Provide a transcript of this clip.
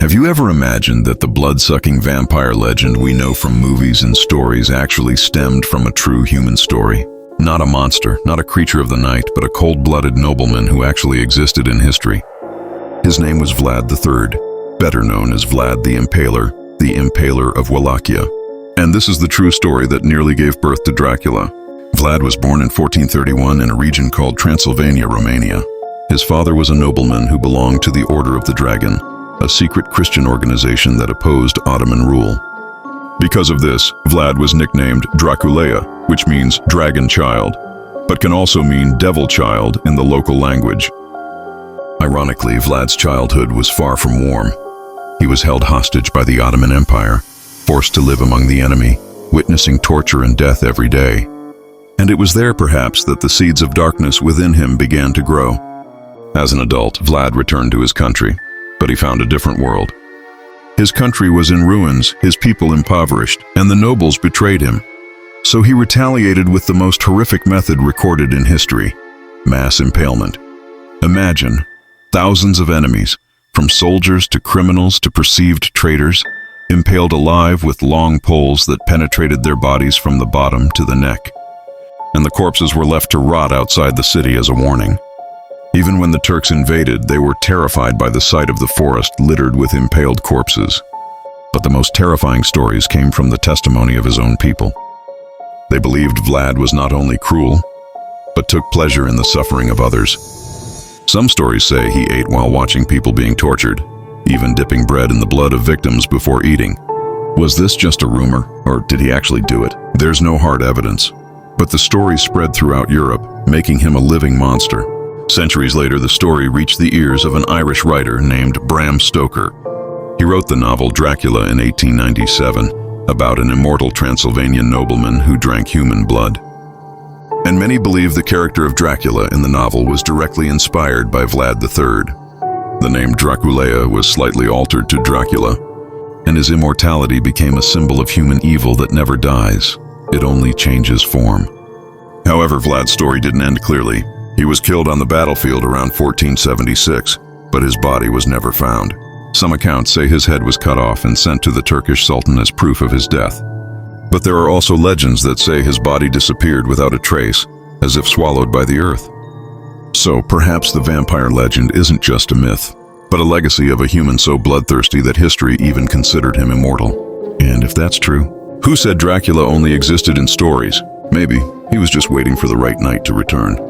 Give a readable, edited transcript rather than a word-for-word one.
Have you ever imagined that the blood-sucking vampire legend we know from movies and stories actually stemmed from a true human story? Not a monster, not a creature of the night, but a cold-blooded nobleman who actually existed in history. His name was Vlad III, better known as Vlad the Impaler, the Impaler of Wallachia. And this is the true story that nearly gave birth to Dracula. Vlad was born in 1431 in a region called Transylvania, Romania. His father was a nobleman who belonged to the Order of the Dragon, a secret Christian organization that opposed Ottoman rule. Because of this, Vlad was nicknamed Drăculea, which means dragon child, but can also mean devil child in the local language. Ironically, Vlad's childhood was far from warm. He was held hostage by the Ottoman Empire, forced to live among the enemy, witnessing torture and death every day. And it was there, perhaps, that the seeds of darkness within him began to grow. As an adult, Vlad returned to his country, but he found a different world. His country was in ruins, his people impoverished, and the nobles betrayed him. So he retaliated with the most horrific method recorded in history: mass impalement. Imagine, thousands of enemies, from soldiers to criminals to perceived traitors, impaled alive with long poles that penetrated their bodies from the bottom to the neck. And the corpses were left to rot outside the city as a warning. Even when the Turks invaded, they were terrified by the sight of the forest littered with impaled corpses. But the most terrifying stories came from the testimony of his own people. They believed Vlad was not only cruel, but took pleasure in the suffering of others. Some stories say he ate while watching people being tortured, even dipping bread in the blood of victims before eating. Was this just a rumor, or did he actually do it? There's no hard evidence, but the story spread throughout Europe, making him a living monster. Centuries later, the story reached the ears of an Irish writer named Bram Stoker. He wrote the novel Dracula in 1897, about an immortal Transylvanian nobleman who drank human blood. And many believe the character of Dracula in the novel was directly inspired by Vlad III. The name Drăculea was slightly altered to Dracula, and his immortality became a symbol of human evil that never dies. It only changes form. However, Vlad's story didn't end clearly. He was killed on the battlefield around 1476, but his body was never found. Some accounts say his head was cut off and sent to the Turkish Sultan as proof of his death. But there are also legends that say his body disappeared without a trace, as if swallowed by the earth. So perhaps the vampire legend isn't just a myth, but a legacy of a human so bloodthirsty that history even considered him immortal. And if that's true, who said Dracula only existed in stories? Maybe he was just waiting for the right night to return.